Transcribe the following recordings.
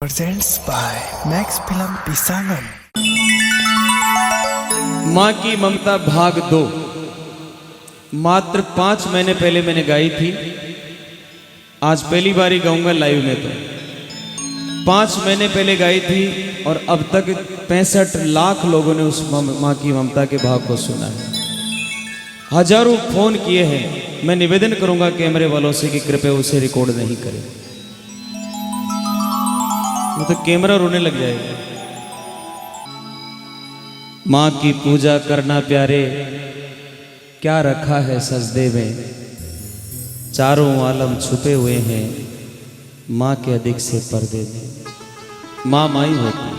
presents by Max Film Pisangan। माँ की ममता भाग 2 मात्र 5 महीने पहले मैंने गाई थी। आज पहली बारी गाऊंगा लाइव में। तो 5 महीने पहले गाई थी और अब तक 65 लाख लोगों ने उस माँ की ममता के भाव को सुना है। हजारों फोन किए हैं। मैं निवेदन करूंगा कैमरे वालों से कि कृपया उसे रिकॉर्ड नहीं करें, वो तो कैमरा रोने लग जाएगा। माँ की पूजा करना प्यारे, क्या रखा है सजदे में, चारों आलम छुपे हुए हैं माँ के अधिक से पर्दे में। माँ माई होती है।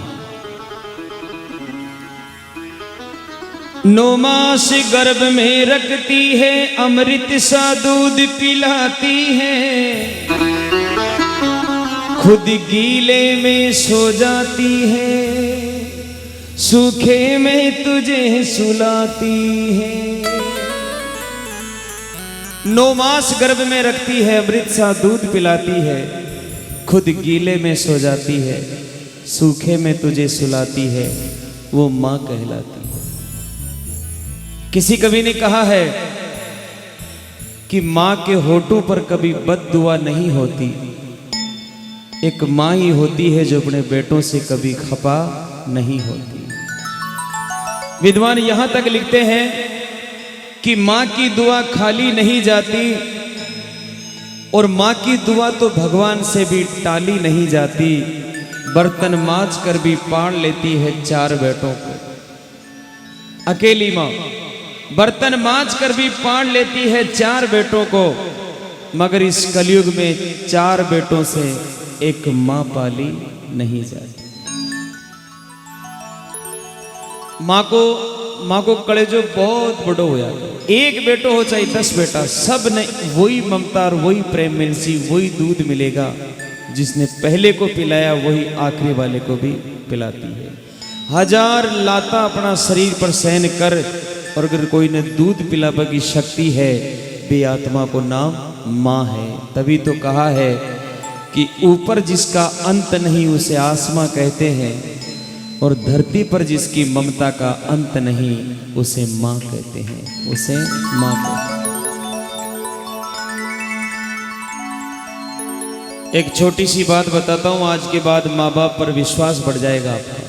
9 मास गर्भ में रखती है, अमृत सा दूध पिलाती है, खुद गीले में सो जाती है, सूखे में तुझे सुलाती है। 9 मास गर्भ में रखती है, अमृत सा दूध पिलाती है, खुद गीले में सो जाती है, सूखे में तुझे सुलाती है, वो माँ कहलाती है। किसी कवि ने कहा है कि माँ के होठों पर कभी बद्दुआ नहीं होती, एक माँ ही होती है जो अपने बेटों से कभी खफा नहीं होती। विद्वान यहां तक लिखते हैं कि माँ की दुआ खाली नहीं जाती और माँ की दुआ तो भगवान से भी टाली नहीं जाती। बर्तन मांज कर भी पाल लेती है 4 बेटों को। अकेली माँ बर्तन मांज कर भी पाल लेती है 4 बेटों को, मगर इस कलयुग में 4 बेटों से एक माँ पाली नहीं जाती। माँ को कलेजो बहुत बड़ो होया। एक बेटो हो चाहे 10 बेटा, सब ने वही ममता और वही प्रेम मिलसी, वही दूध मिलेगा। जिसने पहले को पिलाया वही आखिरी वाले को भी पिलाती है। 1000 लाता अपना शरीर पर सहन कर, और अगर कोई ने दूध पिलाने की शक्ति है, बे आत्मा को नाम माँ है। तभी तो कहा है कि ऊपर जिसका अंत नहीं उसे आसमां कहते हैं, और धरती पर जिसकी ममता का अंत नहीं उसे माँ कहते हैं, उसे माँ कहते हैं। एक छोटी सी बात बताता हूं, आज के बाद माँ बाप पर विश्वास बढ़ जाएगा आपका।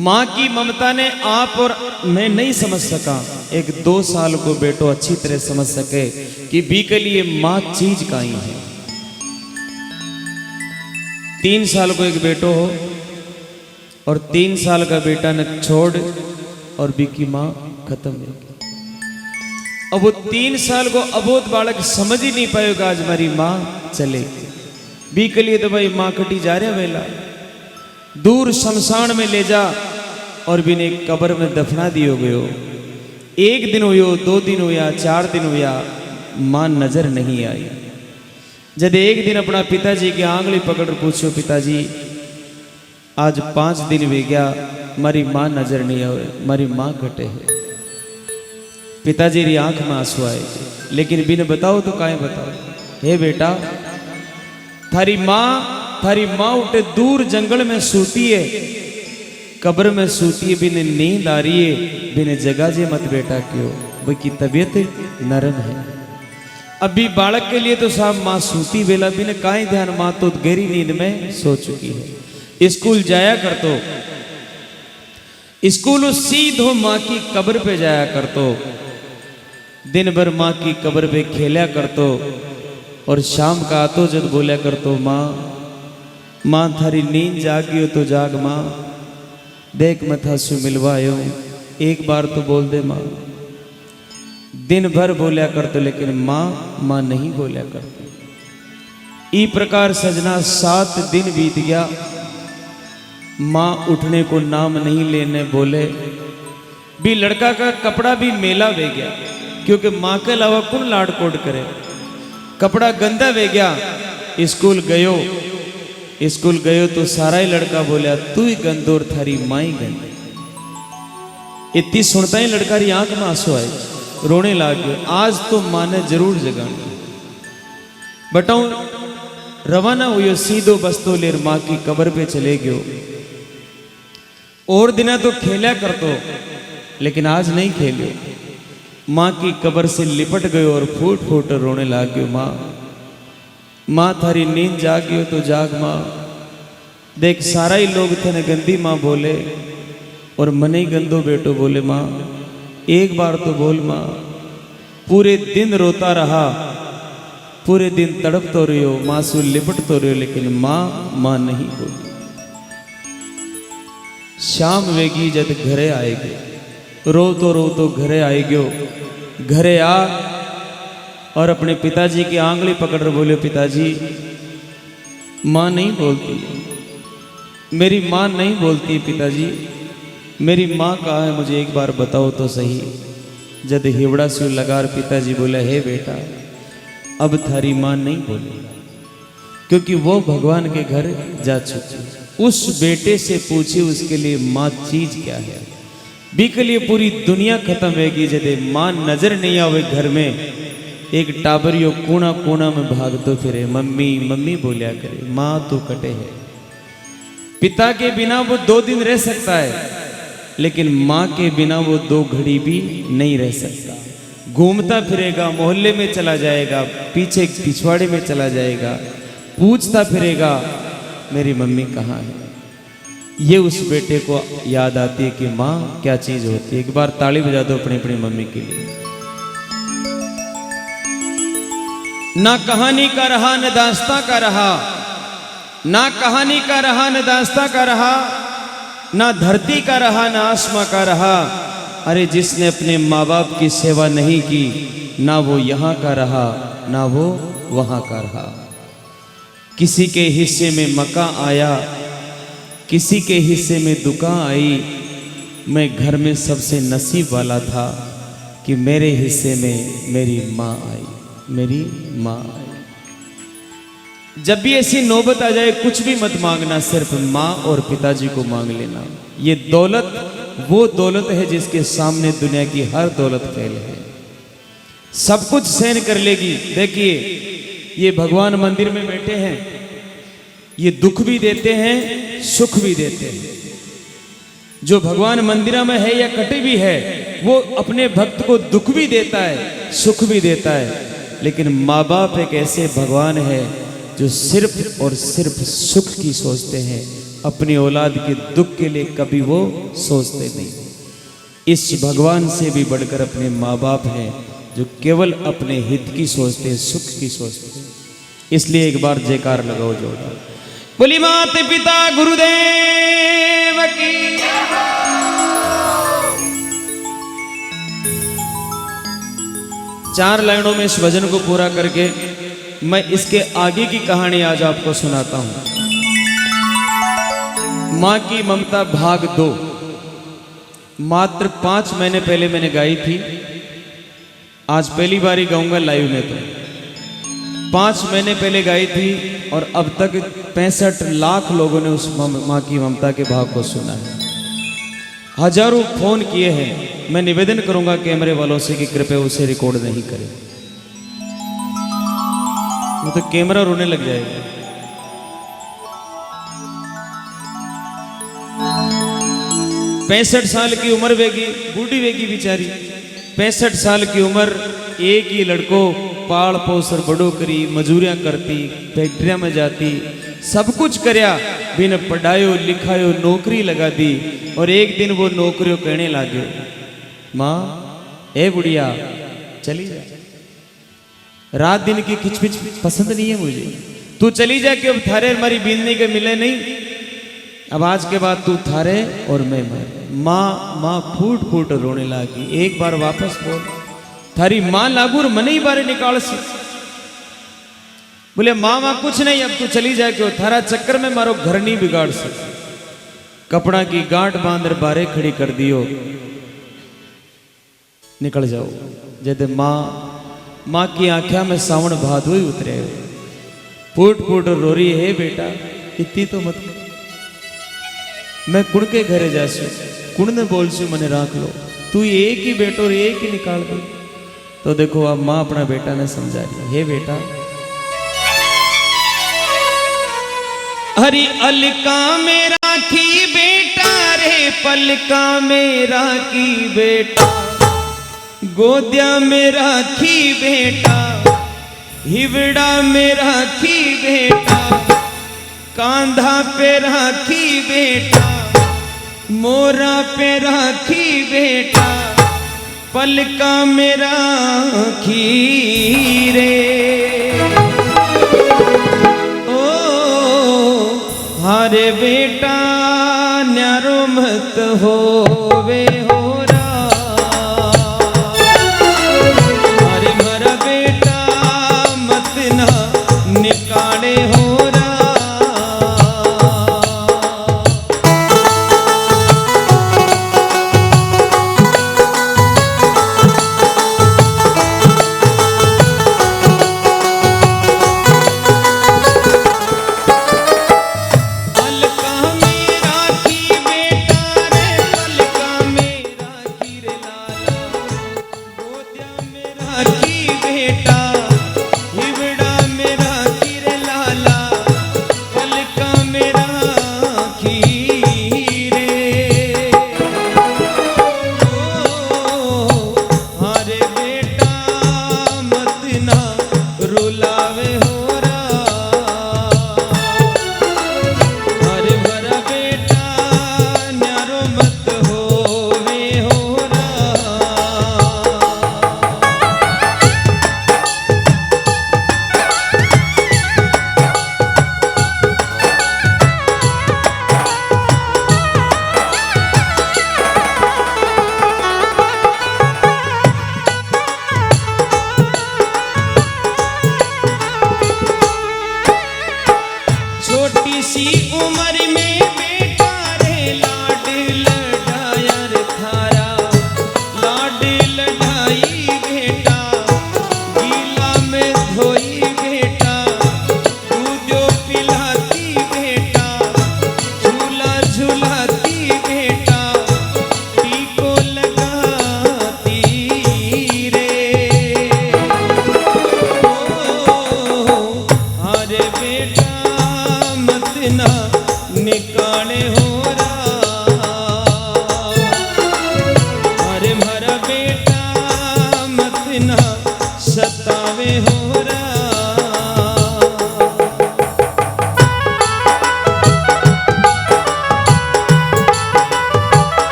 माँ की ममता ने आप और मैं नहीं समझ सका, एक 2 साल को बेटो अच्छी तरह समझ सके कि बी के लिए माँ चीज का ही है। 3 साल को एक बेटो हो और 3 साल का बेटा ने छोड़ और बी की माँ खत्म हो गई। अब वो 3 साल को अबोध बालक समझ ही नहीं पाएगा आज हमारी माँ चले। बी के लिए तो भाई माँ कटी जा रहा वेला, दूर शमशान में ले जा और बिने कब्र में दफना दियो गयो। 1 दिन हुयो, 2 दिन हुआ, 4 दिन हुआ, माँ नजर नहीं आई। जब एक दिन अपना पिताजी की आंगली पकड़ पूछो, पिताजी आज 5 दिन भी गया, मारी माँ नजर नहीं आवे, मारी माँ कटे है। पिताजी री आंख में आंसू आए, लेकिन बिन बताओ तो काहे बताओ। हे बेटा, थारी माँ उठे दूर जंगल में सूती है, कब्र में सूती है, बिन नींद आ रही है, बिन जगह जे मत बेटा क्यों, वो की तबीयत नरम है। अभी बालक के लिए तो साहब माँ सूती बेला, बिन काहे ध्यान, माँ तो गहरी नींद में सो चुकी है। स्कूल जाया कर तो स्कूल सीधो माँ की कब्र पे जाया कर तो, दिन भर माँ की कब्र पे खेला कर तो, और शाम का आतो जब बोला कर तो, माँ थारी नींद जागी हो तो जाग माँ, देख मथा सु मिलवायो, एक बार तो बोल दे माँ। दिन भर बोलिया कर तो, लेकिन माँ नहीं बोलिया करती। ई प्रकार सजना 7 दिन बीत गया, माँ उठने को नाम नहीं लेने बोले भी। लड़का का कपड़ा भी मेला वे गया, क्योंकि माँ के अलावा कौन लाड़ कोड करे। कपड़ा गंदा वे गया। स्कूल गयो तो सारा ही लड़का बोलिया तू ही गंदोर, थारी माँ ही गंदी। इतनी सुनता ही लड़का री आंख में आंसू आए, रोने लग गयो। आज तो माँ ने जरूर जगानी। बताऊं रवाना हुयो सीधो बस्तो लेर माँ की कब्र पे चले गयो। और दिना तो खेला करतो, लेकिन आज नहीं खेलियो। माँ की कब्र से लिपट गयो और फूट फूट रोने लग गयो। माँ थारी नींद जाग गयो तो जाग माँ। देख सारा ही लोग थे न गंदी माँ बोले और मने ही गंदो बेटो बोले। माँ एक बार तो बोल माँ। पूरे दिन रोता रहा, पूरे दिन तड़प तो रही हो, माँ से लिपट तो रही हो, लेकिन माँ नहीं बोली। शाम वेगी जब घरे आएगी, रो तो घरे आएगो। घरे आ और अपने पिताजी की आंगली पकड़ बोले, पिताजी माँ नहीं बोलती, मेरी माँ नहीं बोलती पिताजी, मेरी माँ कहाँ है, मुझे एक बार बताओ तो सही। जद हिवड़ा से लगार पिताजी बोला, हे बेटा अब थारी माँ नहीं बोले, क्योंकि वो भगवान के घर जा चुकी। उस बेटे से पूछी उसके लिए माँ चीज क्या है। बीके लिए पूरी दुनिया खत्म होगी जदे माँ नजर नहीं आवे घर में। एक टाबरियो कोना कोना में भागतो फिरे, मम्मी मम्मी बोलिया करे। माँ तो कटे है। पिता के बिना वो 2 दिन रह सकता है, लेकिन माँ के बिना वो 2 घड़ी भी नहीं रह सकता। घूमता फिरेगा, मोहल्ले में चला जाएगा, पीछे पिछवाड़े में चला जाएगा, पूछता फिरेगा मेरी मम्मी कहाँ है। ये उस बेटे को याद आती है कि माँ क्या चीज होती है। एक बार ताली बजा दो अपनी अपनी मम्मी के लिए। ना कहानी का रहा न दास्तां का रहा, ना कहानी का रहा न दास्तां का रहा, ना धरती का रहा ना आसमां का रहा। अरे जिसने अपने माँ बाप की सेवा नहीं की, ना वो यहाँ का रहा ना वो वहाँ का रहा। किसी के हिस्से में मक्का आया, किसी के हिस्से में दुकान आई। मैं घर में सबसे नसीब वाला था कि मेरे हिस्से में मेरी माँ आई, मेरी माँ आई। जब भी ऐसी नौबत आ जाए कुछ भी मत मांगना, सिर्फ माँ और पिताजी को मांग लेना। ये दौलत वो दौलत है जिसके सामने दुनिया की हर दौलत फेल है। सब कुछ सहन कर लेगी। देखिए ये भगवान मंदिर में बैठे हैं, ये दुख भी देते हैं सुख भी देते हैं। जो भगवान मंदिर में है या कटे भी है, वो अपने भक्त को दुख भी देता है सुख भी देता है। लेकिन माँ बाप एक ऐसे भगवान है जो सिर्फ और सिर्फ सुख की सोचते हैं, अपनी औलाद के दुख के लिए कभी वो सोचते नहीं। इस भगवान से भी बढ़कर अपने माँ बाप हैं जो केवल अपने हित की सोचते हैं, सुख की सोचते हैं। इसलिए एक बार जयकार लगाओ जोरदार, बोली माता पिता गुरुदेव की। चार लाइनों में इस भजन को पूरा करके मैं इसके आगे की कहानी आज आपको सुनाता हूं। मां की ममता भाग 2 मात्र 5 महीने पहले मैंने गाई थी। आज पहली बारी गाऊंगा लाइव में। तो 5 महीने पहले गाई थी और अब तक 65 लाख लोगों ने उस मां की ममता के भाव को सुना है। हजारों फोन किए हैं। मैं निवेदन करूंगा कैमरे वालों से कि कृपया उसे रिकॉर्ड नहीं करें, वो तो कैमरा रोने लग जाएगा। 65 साल की उम्र वेगी, बूढ़ी वेगी बेचारी। 65 साल की उम्र, एक ही लड़को पाल पोसर बड़ो करी, मजूरियां करती, फैक्ट्रिया में जाती, सब कुछ करया, बिन पढ़ायो लिखायो नौकरी लगा दी। और एक दिन वो नौकरियों कहने लागे, माँ ए बुढ़िया चली जा, रात दिन की खिचपिच पसंद नहीं है मुझे, तू चली जा कि अब थारे हमारी बीनने के मिले नहीं। अब आज के बाद तू थारे और मैं मर। माँ माँ फूट फूट रोने लगी। एक बार वापस बोल, थारी माँ लागूर मने ही बारे निकाल सी। बोले माँ माँ कुछ नहीं, अब तू चली जा क्यों, थारा चक्कर में मारो घर नहीं बिगाड़ सके। कपड़ा की गांठ बांधर बारे खड़ी कर दियो, निकल जाओ। जैसे माँ की आंखों में सावन भादो ही उतरे, फूट फूट रो रही है, बेटा इतनी तो मत, मैं कुण के घरे जासू, कुण ने बोलसू मने राख लो, तू एक ही बेटो और एक ही निकाल दो। तो देखो अब माँ अपना बेटा ने समझा रही है, हे बेटा हरी अलका में राखी बेटा रे, पलका में राखी बेटा, गोदिया में राखी बेटा, हिवड़ा में राखी बेटा, कांधा पे राखी बेटा, मोरा पे राखी बेटा, पलका में राखी रे। हारे बेटा न्यारो मत होवे होरा, हारे मरा बेटा मत ना निकाले होरा।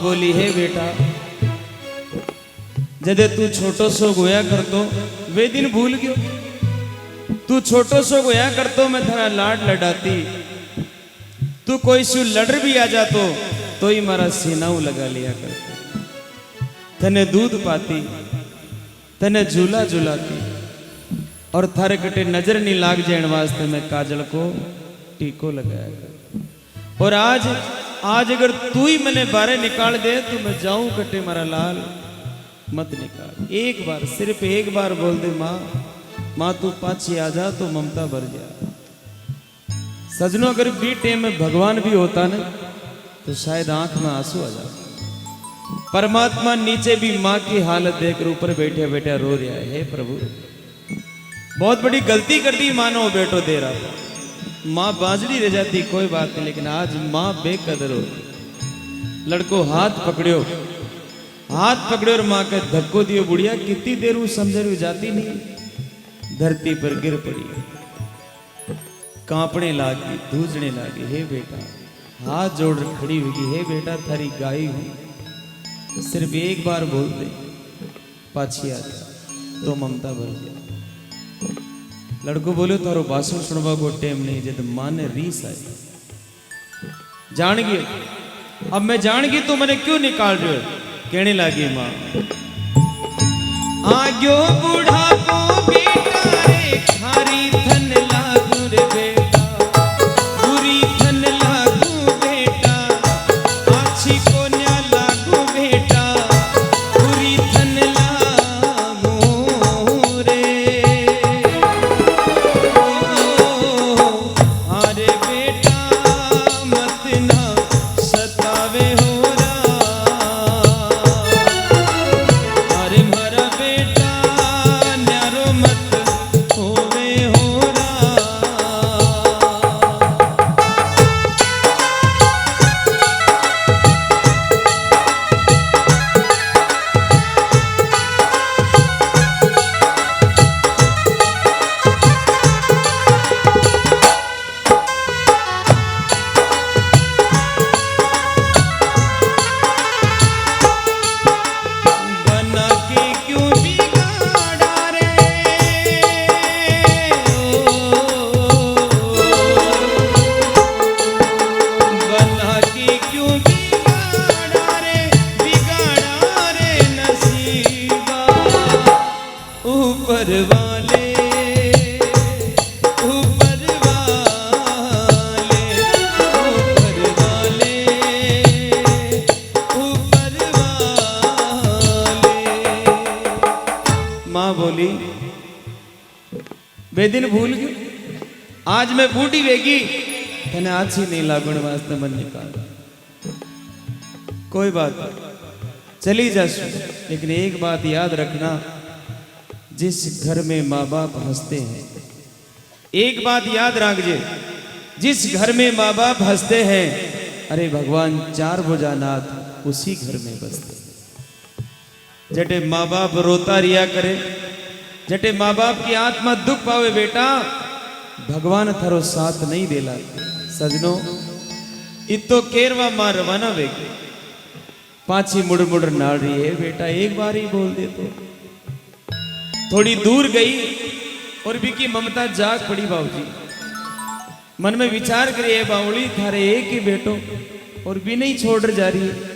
बोली है बेटा जदे तू छोटो सो गोया करतो वे दिन भूल गयो। तू छोटो सो गोया करतो मैं थारा लाड लडाती, तू कोई सु लड़ भी आ जातो तो ही मारा सीनाऊ लगा लिया करतो, तने दूध पाती तने झूला झूलाती और थारे कटे नजर नहीं लाग जाने वास्ते मैं काजल को टीको लगाया कर। और आज अगर तू ही मैंने बारे निकाल दे तो मैं जाऊं कटे मारा लाल मत निकाल। एक बार सिर्फ एक बार बोल दे माँ, माँ तू पाछी आ जा तो ममता भर जा। सजनों अगर बी टेम में भगवान भी होता ना तो शायद आंख में आंसू आ जाता। परमात्मा नीचे भी माँ की हालत देखकर ऊपर बैठे बैठे रो रहा है, हे प्रभु बहुत बड़ी गलती कर दी मानो बेटो दे रहा था। माँ बाजड़ी रह जाती कोई बात नहीं, लेकिन आज माँ बेकदर हो। लड़को हाथ पकड़ियो और माँ के धक्को दियो। बुढ़िया कितनी देर वो समझ जाती नहीं, धरती पर गिर पड़ी, कांपने लागी, धूजने लागी। हे बेटा हाथ जोड़ खड़ी हुई, हे बेटा थारी गाई हूं, सिर्फ एक बार बोल दे पाछी आ जा तो ममता भर जा। लड़को बोलो तारो बासु सुनवा को टेम नहीं, जब मां ने रीस आई जान गई। अब मैं जान गई तो मैंने क्यों निकाल रहे हो? कहने लगी मां आग्यो बूढ़ा को बेटा रे, खारी थन लागू रे बेटा, बुरी थन लागू बेटा, आछी को न्या लागू बेटा, बुरी बेदिन भूल गयो। आज मैं बूढ़ी वेगी तने आछी नहीं लागण वास्ते मन निकाल। कोई बात नहीं, चली जासु, लेकिन एक बात याद रखना, जिस घर में माँ बाप हंसते हैं, एक बात याद रखिए, जिस घर में माँ बाप हंसते हैं, अरे भगवान चार भुजानाथ उसी घर में बसते। जटे माँ बाप रोता रिया करे, जटे माँ बाप की आत्मा दुख पावे बेटा, भगवान थारो साथ नहीं देला। सजनो इतो केरवा मां रवाना वेगे, पाछी मुड़ मुड़ नाड़ रही है बेटा, एक बार ही बोल दे तो। थोड़ी दूर गई और बिकी ममता जाग पड़ी। बाबूजी मन में विचार करिए, बावली थारे एक ही बेटो और भी नहीं छोड़ जा रही है।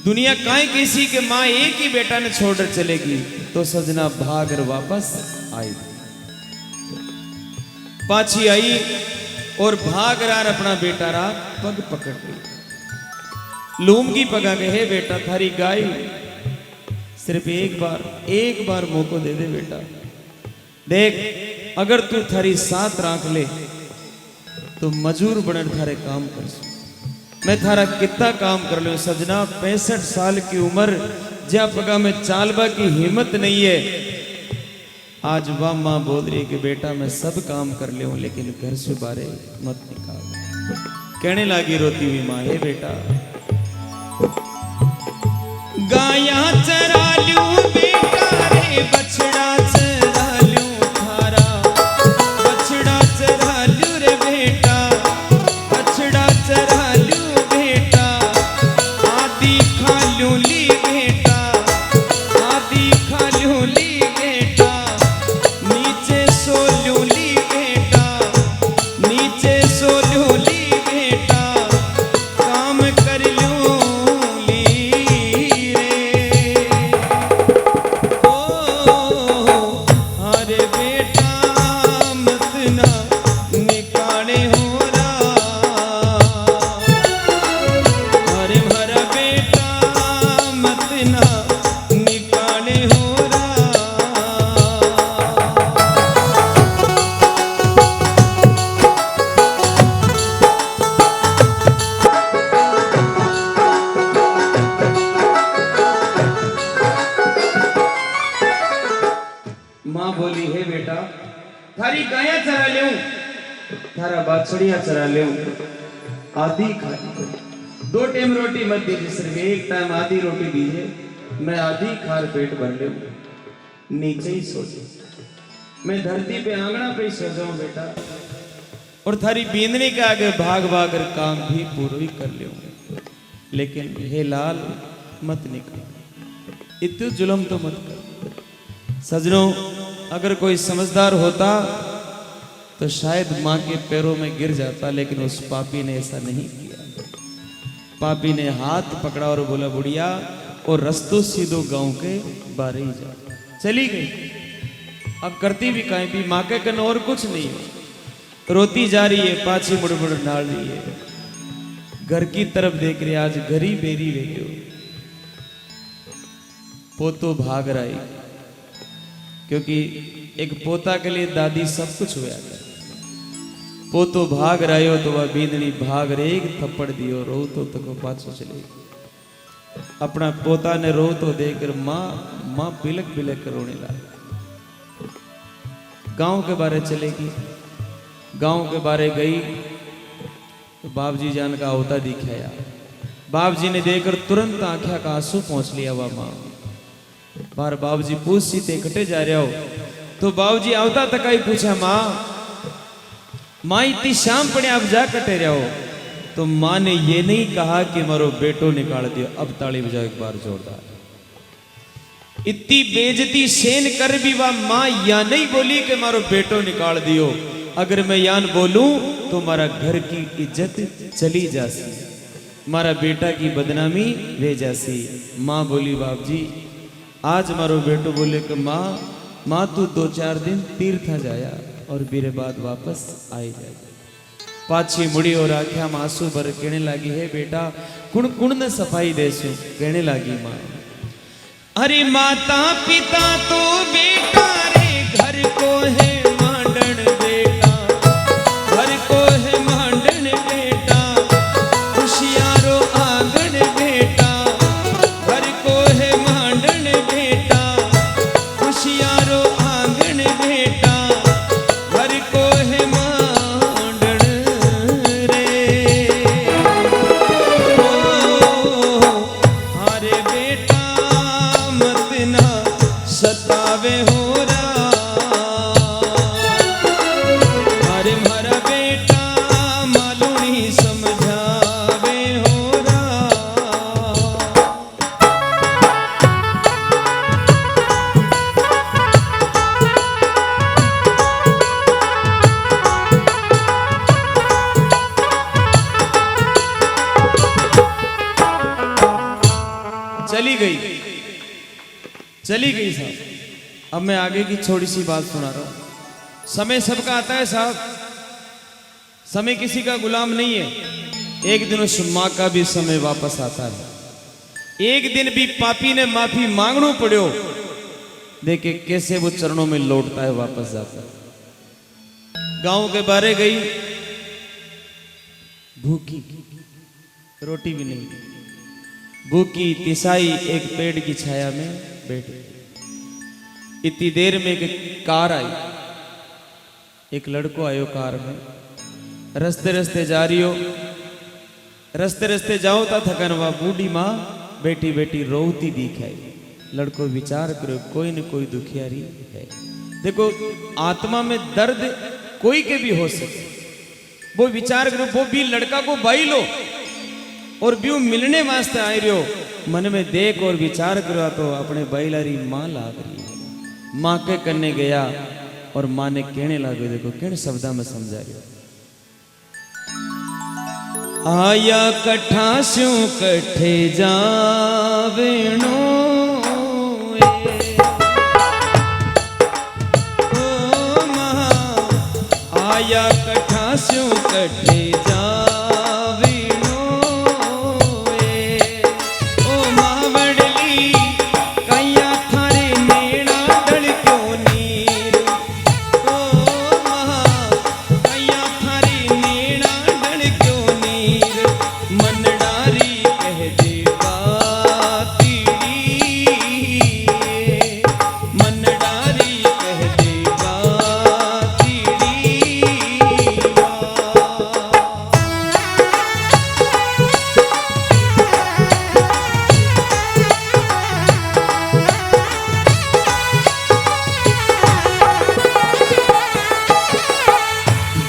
दुनिया काहे किसी के माँ एक ही बेटा ने छोड़ चलेगी, तो सजना भाग कर वापस आई। पाछी आई और भाग रहा अपना बेटा रा पग पकड़ ली। लूम की पगा के, हे बेटा थारी गाय सिर्फ एक बार मौको दे दे बेटा, देख अगर तू थारी साथ राख ले तो मजूर बनर थारे काम कर, मैं थारा कितना काम कर लूं। सजना 65 साल की उम्र, ज्या पगा में चालबा की हिम्मत नहीं है। आज वह माँ बोल रही है कि बेटा मैं सब काम कर ले, लेकिन घर से बारे मत निकाल। कहने लगी रोती हुई माँ, हे बेटा गाया चरा लूं बेटा रे, बछड़ा चरा लूं थारा, बछड़ा चरा लूं रे बेटा, बछड़ा चरा लूं बेटा, आदि खा लूं ली बेटा, आदि खा लूं ली बेटा, नीचे सो लूं ली बेटा, नीचे सो लूं ली बेटा, काम कर लूं ली रे। ओ अरे बेटा मत ना निकाले हो रा, अरे भरा बेटा मत ना निकाले हो रा। माँ बोली, हे बेटा थारी गाया चरा ले, थारा बाछड़िया चरा ले, आधी खा, 2 टाइम रोटी मत दीजिए, सिर्फ एक टाइम आधी रोटी दीजिए, मैं आधी खार पेट भर ले, नीचे ही सो जाऊं, मैं धरती पे आंगना पे ही सो जाऊं बेटा, और थारी बींदनी के आगे भाग भाग कर काम भी पूरा कर ले, लेकिन हे लाल मत निकल, इतना जुल्म तो मत कर। सजनों अगर कोई समझदार होता तो शायद माँ के पैरों में गिर जाता, लेकिन उस पापी ने ऐसा नहीं किया। पापी ने हाथ पकड़ा और बोला, बुढ़िया और रस्तों सीधो गांव के बारे ही जा। चली गई। अब करती भी काहे भी, माँ के कन और कुछ नहीं है, रोती जा रही है, पाछी मुड़ मुड़ नाड़ रही है, घर की तरफ देख रही, आज घरी बेरी रही हो, पोतो भाग रहा है, क्योंकि एक पोता के लिए दादी सब कुछ हुआ था। पोतो भाग रहे हो तो वह बींदनी भाग रहे, एक थप्पड़ दियो, रो तो को पाछो चले। अपना पोता ने रो तो देकर माँ बिलक बिलक कर रोने लगी। गांव के बारे चलेगी, गांव के बारे गई तो बाबजी जान का होता दिखाया। बाबजी ने देखकर तुरंत आंखों का आंसू पहुंच लिया। वह माँ बार बाबूजी पूछ सी ते कटे जा रहे हो, तो बाबूजी आवता तक ही पूछा, माँ इतनी शाम पड़े आप जा कटे रहे हो, तो माँ ने ये नहीं कहा कि मारो बेटो निकाल दियो। अब ताली बजाओ एक बार जोरदार। इतनी बेइज्जती सेन कर भी वह माँ या नहीं बोली कि मारो बेटो निकाल दियो। अगर मैं यान बोलूं तो मारा घर की इज्जत चली जासी, मारा बेटा की बदनामी वे जासी। माँ बोली, बाप जी आज मारो बेटो बोले कि माँ तू 2-4 दिन तीर्थ जाया और मेरे बाद वापस आई जाए। पाछी मुड़ी और आख्या में आंसू भर कहने लगी, है बेटा कुण कुण ने सफाई देसू। कहने लगी माँ, अरे माता पिता तो बेटा रे घर को है माँ चली गई साहब। अब मैं आगे की थोड़ी सी बात सुना रहा हूं। समय सबका आता है साहब, समय किसी का गुलाम नहीं है। एक दिन उस माँ का भी समय वापस आता है। एक दिन भी पापी ने माफी मांगना पड़ो, देखे कैसे वो चरणों में लौटता है, वापस जाता है। गांव के बारे गई, भूखी, रोटी भी नहीं, भूखी तिसाई एक पेड़ की छाया में बैठी। इतनी देर में एक कार आई, एक लड़को आयो कार में। रस्ते रस्ते जा रही हो, रस्ते रस्ते जाओ ता थकन वा बूढ़ी माँ बैठी बैठी रोती दिखाई। लड़को विचार करो, कोई न कोई दुखियारी है। देखो आत्मा में दर्द कोई के भी हो सके, वो विचार करो। वो भी लड़का को बाई लो और भी मिलने वास्ते आ रहे हो, मन में देख और विचार करो तो अपने बैलारी माँ लाग रही है। माँ के करने गया और माँ ने कहने लगे, देखो किन शब्दा में समझा रही हो। आया कठा स्यों कठे जावेणो, ओ माँ आया कठा स्यों कठे जावेणो, ओ माँ बड़ली कैया थारे नेणा डल क्यों नीर, ओ माँ कैया थारे नेणा डल क्यों नीर, मनडारी कह दे बातीड़ी, मनडारी कह दे बातीड़ी।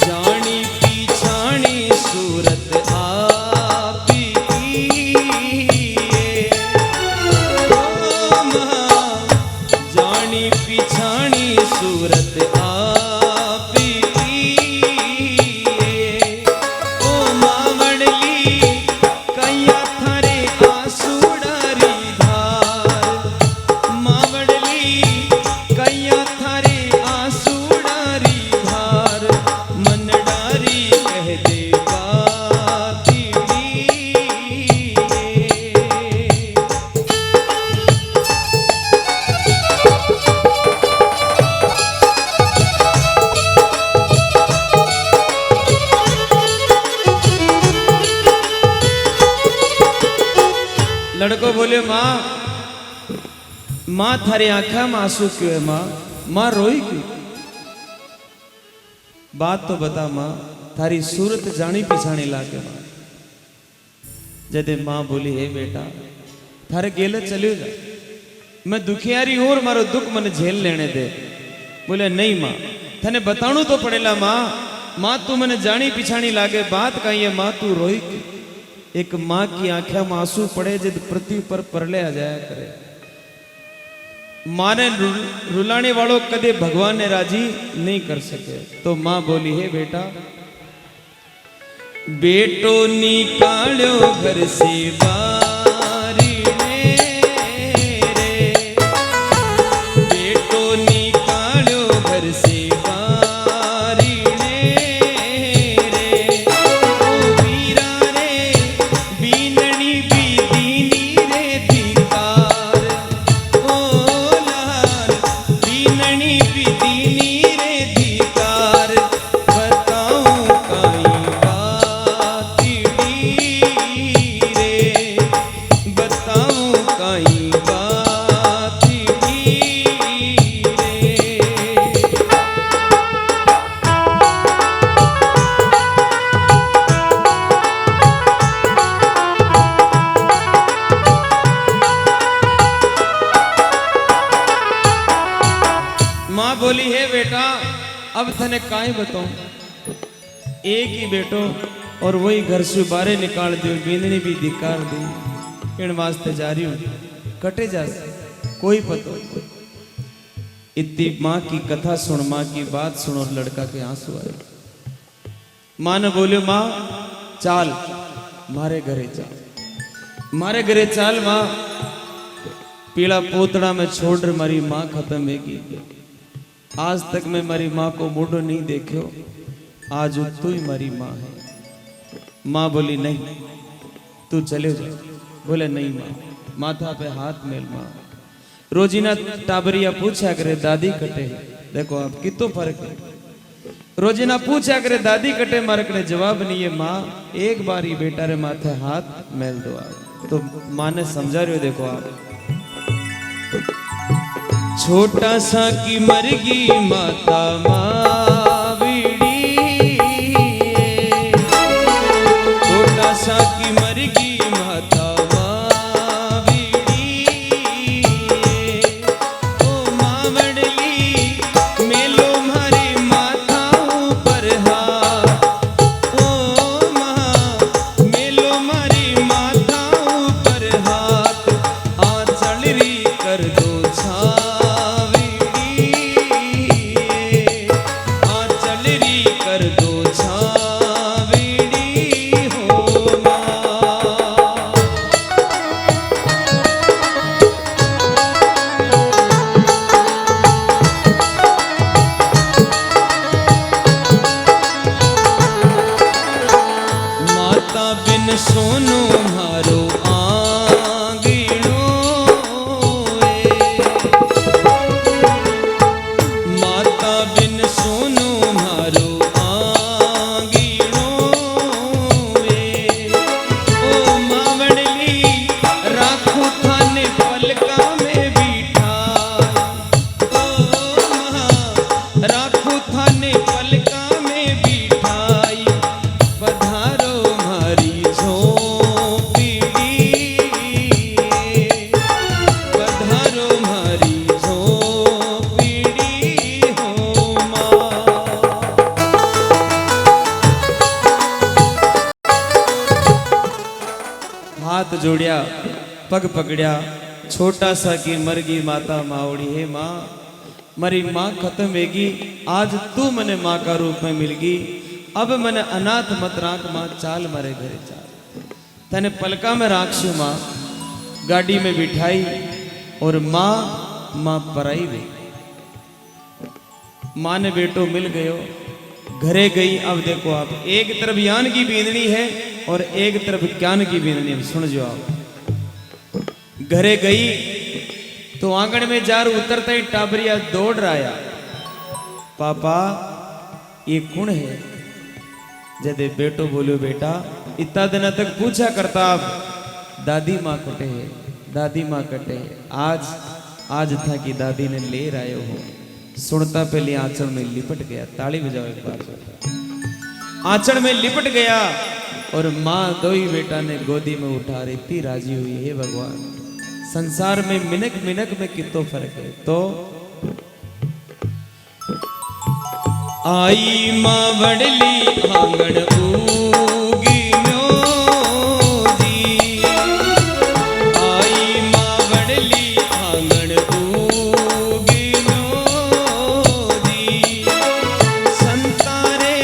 जानी पीछानी सूरत आपी की, ओ माँ जानी पीछानी सूरत आपी की, ओ माँ वड़ली कैया थारे आंसू डारी धार, माँ वड़ली कैया थारे आंसू डारी धार, मन डारी कह दे बातीड़ी। लड़को बोले, माँ माँ थारे आंखा में आंसू क्यों है माँ, माँ रोई क्यों? बात तो बता माँ, थारी सूरत जानी पिछानी लागे माँ। जदे माँ बोली, हे बेटा थारे गेले चलियो जा, मैं दुखियारी हूं और मारो दुख मन झेल लेने दे। बोले नहीं माँ, थने बताणु तो पड़ेला माँ, माँ तू मने जानी पिछानी लागे, बात कही है माँ तू रोई क्यों? एक माँ की आंखें में आंसू पड़े जब पृथ्वी पर परले आ जाया करे। माँ ने रुलाने वालों कदे भगवान ने राजी नहीं कर सके। तो माँ बोली, है बेटा बेटो निकालो घर से बारी ने रे, बेटो निकालो घर से बारी ने रे, ओ वीरा रे बीननी बीदीनी रे धिकार, ओ लाल बीननी बीदीनी रे धिकार, बताऊं काई बातीड़ी रे, बताऊं काई बातीड़ी रे। माँ बोली, है बेटा अब थने काई बताऊं, एक ही बेटो और वही घर से बारे निकाल दियो, बींदनी भी धिकार दी, इन वास्ते जा रही हूं, कटे जा कोई पतो। इतनी माँ की कथा सुन, माँ की बात सुन और लड़का के आंसू आए। माँ ने बोले, माँ चाल मारे घरे चाल, मारे घरे चाल माँ। पीला पोतड़ा में छोड़ मारी माँ खत्म होगी। आज तक मैं मारी माँ को मुड़ो नहीं देखो, आज तू ही मारी माँ है। माँ बोली नहीं तू चले जा। बोले नहीं माँ, माथा पे हाथ मेल माँ। रोजीना टाबरिया पूछा करे दादी कटे, देखो आप कितो फर्क है। रोजीना पूछा करे दादी कटे, मारे कटे जवाब नहीं है माँ, एक बार ही बेटा रे माथे हाथ मेल दो आप। तो माँ ने समझा रहे हो, देखो आप। छोटा सा की मरगी माता मावड़ी, छोटा सा की मरगी माता मावड़ी, ओ मावड़ली मेलो मारे माथा ऊपर हाथ, ओ माँ मेलो मारी माथा ऊपर हाथ, आ चलरी कर दो सोनो मारो आंगणो, माता बिन सोनो मारो आंगणो, ओ मावड़ली राखो थाने पलका में बिठा, ओ मां राखो थाने पलका में बिठाई, पधारो मारी हाथ जोड़िया, पग पकड़िया, छोटा सा की मरगी माता मावड़ी है माँ, मरी माँ खत्म होगी, आज तू मने माँ का रूप में मिलगी। अब मने अनाथ मत राख माँ, चाल मारे घरे चाल। तने पलका में राखशु माँ, गाड़ी में बिठाई और माँ पराई गई। माँ ने बेटो मिल गयो, घरे गई। अब देखो आप, एक तरफ यान की बींदनी है और एक तरफ ज्ञान की बींदनी है। सुन जो आप, घरे गई तो आंगन में जार उतरते ही टाबरिया दौड़ रहा, पापा ये कौन है? जदे बेटो बोलो बेटा, इतना दिन तक पूछा करता आप, दादी माँ कटे है, दादी माँ कटे है। आज था कि दादी ने ले आए हो। सुनता पहले आंचल में लिपट गया। ताली बजाओ एक बार। आंचल में लिपट गया और माँ दो ही बेटा ने गोदी में उठा रही थी, राजी हुई। हे भगवान, संसार में मिनक मिनक में कितो फर्क है। तो आई माँ वड़ली आंगन उगी न्योजी, आई माँ वड़ली आंगन उगी न्योजी, संतारे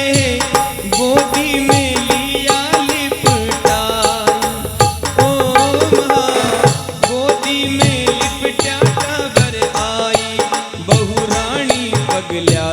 गोदी में लिया लिपटा, ओ माँ गोदी में लिपटा टाबर आई, बहु रानी पगल्या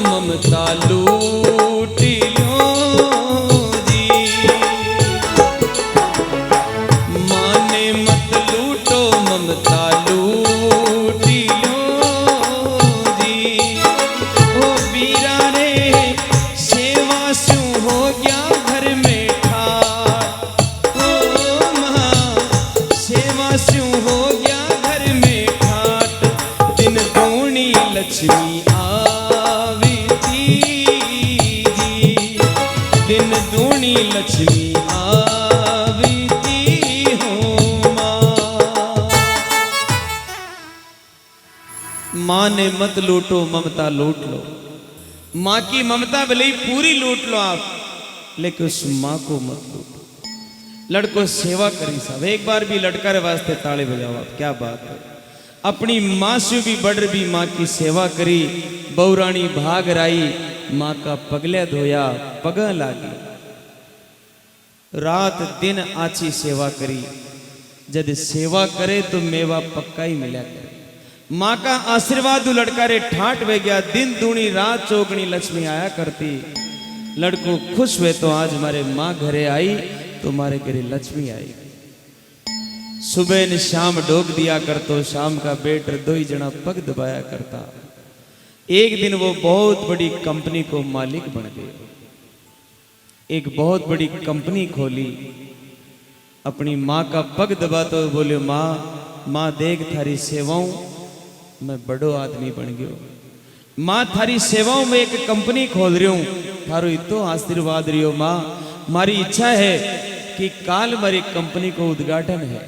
ममता लूटी लो जी, माने मत लूटो ममता लूटी लो जी। ओ बीरा रे सेवा सु हो गया घर में ठाट, ओ माँ सेवा सु हो गया घर में ठाट, दिन दूनी लक्ष्मी लक्ष्मी आवती हो माँ। माँ ने मत लूटो ममता लूट लो, माँ की ममता भले ही पूरी लूट लो आप, लेकिन उस माँ को मत लूटो। लड़को सेवा करी साहब, एक बार भी लड़का वास्ते ताले बजाओ आप, क्या बात है। अपनी माँ से भी बढ़ भी माँ की सेवा करी। बहुरानी भाग राई, माँ का पगले धोया पग लागी। रात दिन आची सेवा करी, जद सेवा करे तो मेवा पक्का ही मिला करे। माँ का आशीर्वाद लड़का रे ठाट वे गया, दिन दूनी रात चौगनी लक्ष्मी आया करती। लड़को खुश हुए तो आज हमारे माँ घरे आई तो हमारे घरे लक्ष्मी आई। सुबह ने शाम डोग दिया करतो, शाम का बेटर दो ही जना पग दबाया करता। एक दिन वो बहुत बड़ी कंपनी को मालिक बन गए, एक बहुत बड़ी कंपनी खोली। अपनी माँ का पग दबा तो बोले, माँ माँ देख थारी सेवाओं मैं बड़ो आदमी बन गयो। माँ थारी सेवाओं में एक कंपनी खोल रही हूँ, थारो इतो आशीर्वाद रही हो माँ। मारी इच्छा है कि काल मारी कंपनी को उद्घाटन है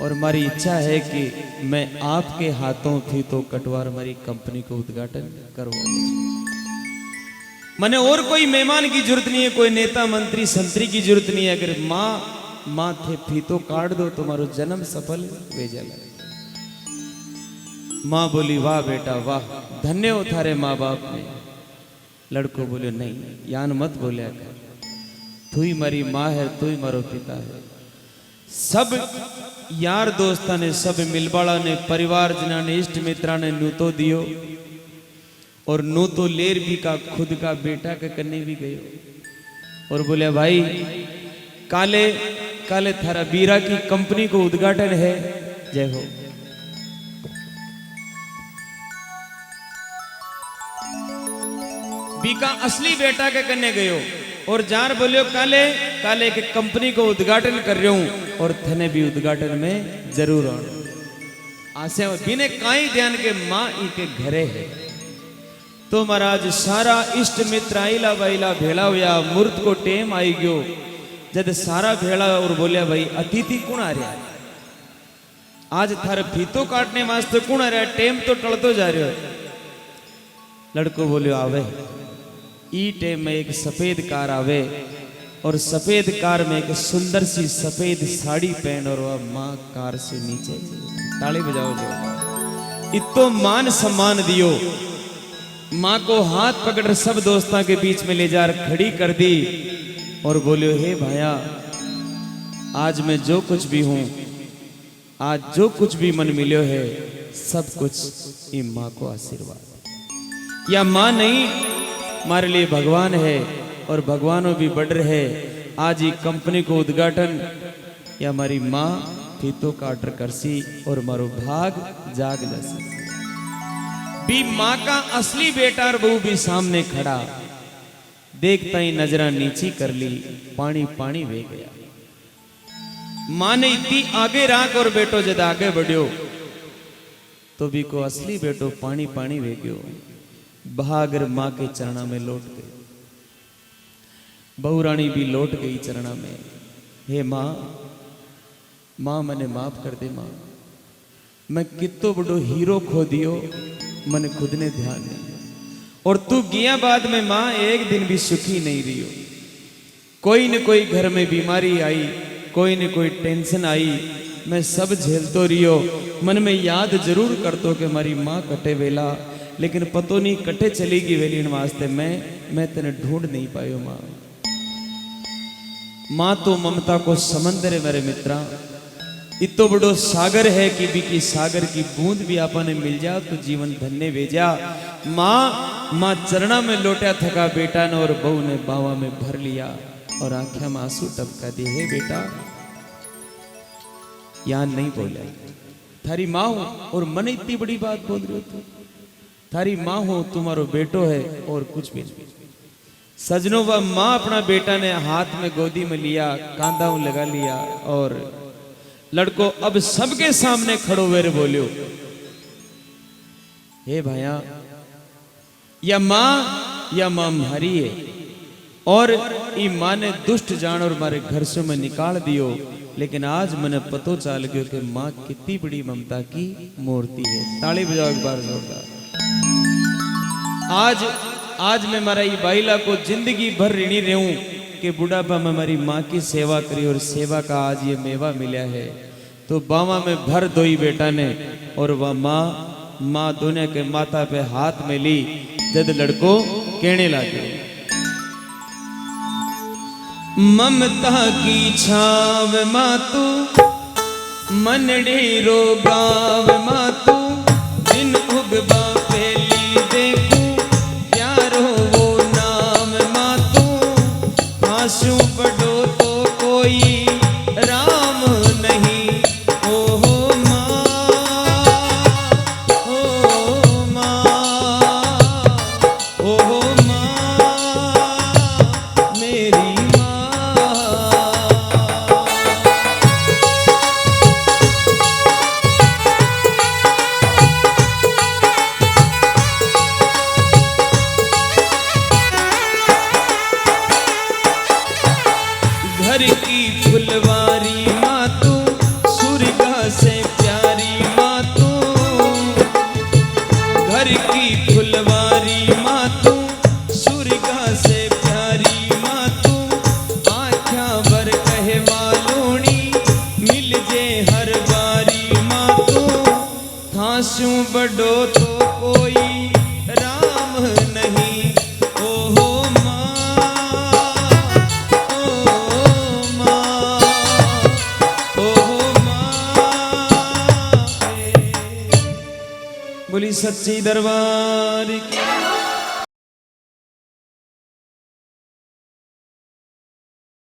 और मारी इच्छा है कि मैं आपके हाथों थी तो कटवार मारी कंपनी को उद्घाटन करवाऊं। मने और कोई मेहमान की जरूरत नहीं है, कोई नेता मंत्री संतरी की जरूरत नहीं है। अगर माँ थे फीतो काट दो तुम्हारो जन्म सफल वे जला। माँ बोली, वाह बेटा वाह, धन्य हो थारे माँ बाप ने। लड़को बोले, नहीं यान मत बोलिया कर, तू ही मारी माँ है, तू ही मारो पिता है। सब यार दोस्ता ने, सब मिलबाड़ा ने, परिवार जना ने, इष्ट मित्रा ने नू तो दियो और नू तो लेर भी का खुद का बेटा के करने भी गयो। और बोले, भाई काले काले थारा बीरा की कंपनी को उद्घाटन है, जय हो। बीका असली बेटा के करने गयो और जार बोलियो, काले काले के कंपनी को उद्घाटन कर रहा हूं और थने भी उद्घाटन में जरूर आना। आसे बिने काई ध्यान के माँ ई के घरे है। तो महाराज सारा इष्ट मित्र आईला बाईला भेला हुआ, मूर्त को टेम आई गयो। जद सारा भेड़ा और बोलिया, भाई अतिथि कौन आ रहा है आज थारे फीतो काटने वास्ते, कौन आ रहा है, टेम तो टलतो जा रहा है। लड़को बोलियो, आवे ई टेम में एक सफेद कार आवे और सफेद कार में एक सुंदर सी सफेद साड़ी पहन और वह माँ कार से नीचे। ताली बजाओ जो। इतो मान सम्मान दियो। माँ को हाथ पकड़ सब दोस्तों के बीच में ले जा खड़ी कर दी और बोलियो, हे भाया, आज मैं जो कुछ भी हूं, आज जो कुछ भी मन मिलो है, सब कुछ ये माँ को आशीर्वाद। या माँ नहीं, हमारे लिए भगवान है और भगवानों भी बढ़ रहे। आज ये कंपनी को उद्घाटन या हमारी माँ फीतो का ऑर्डर करसी और मारो भाग जाग जैसे भी। माँ का असली बेटा और बहू भी सामने खड़ा, देखता ही नजरा नीची कर ली, पानी पानी वे गया। माँ ने इतनी आगे राख और बेटो जद आगे बढ़ियो तो भी को असली बेटो पानी पानी वे गयो। बहागर माँ के चरणा में लौट गए। बहुरानी भी लौट गई चरणा में। हे माँ, माँ मने माफ कर दे माँ, मैं कितो बड़ो हीरो खो दियो, मन खुद ने ध्यान नहीं। और तू गया बाद में माँ एक दिन भी सुखी नहीं रही हो। कोई न कोई घर में बीमारी आई, कोई न कोई टेंशन आई, मैं सब झेलतो रियो। मन में याद जरूर करतो कि हमारी माँ कटे वेला, लेकिन पतो नहीं कटे चली गई वेली वास्ते मैं तेने ढूंढ नहीं पायो माँ। माँ तो ममता को समंदर है मेरे मित्रा, इतो बड़ो सागर है कि भी की सागर की बूंद भी आपने मिल जा तो जीवन धन्य भेजा। माँ चरणा में लोटा थका बेटा ने और बहू ने बावा में भर लिया और आंखें में आंसू टपका दिए। हे बेटा, यान नहीं बोला, थारी माँ हो और मन इतनी बड़ी बात बोल रही हो तू। थारी माँ हो, तुम्हारो बेटो है और कुछ भी नहीं। सजनों, वह माँ अपना बेटा ने हाथ में गोदी में लिया, कांधा लगा लिया और लड़को अब सबके सामने खड़ो हुए बोलियो, हे भाया, या माँ हमारी है और ई माँ ने दुष्ट जान और हमारे घर से मैं निकाल दियो, लेकिन आज मैंने पतो चल गयो कि माँ कितनी बड़ी ममता की मूर्ति है। ताली बजाओ एक बार जोरदार। आज मैं मारा ये बाइला को जिंदगी भर ऋणी रहूं कि बुढ़ापा में हमारी माँ की सेवा करी और सेवा का आज ये मेवा मिला है। तो बावा में भर दोई बेटा ने और वह माँ दोनों के माथा पे हाथ में ली। जद लड़को कहने लगे, ममता की छाव मातू मनड़े रो गाव मातू दिन उगबा पहली देखू प्यारो वो नाम मातू आंसू पढ़ो तो कोई राम नहीं। ओहो माँ, ओ माँ, ओहो माँ, मेरी घर की फुलवारी मातू सूर्य से प्यारी मातू, घर की फुलवारी मातू सूर्य से प्यारी मातू आख्या बर कहे वालोनी मिल जे हर बारी मातू थासू बड़ो तो कोई राम नहीं। ओहो बोली सच्ची दरबार की।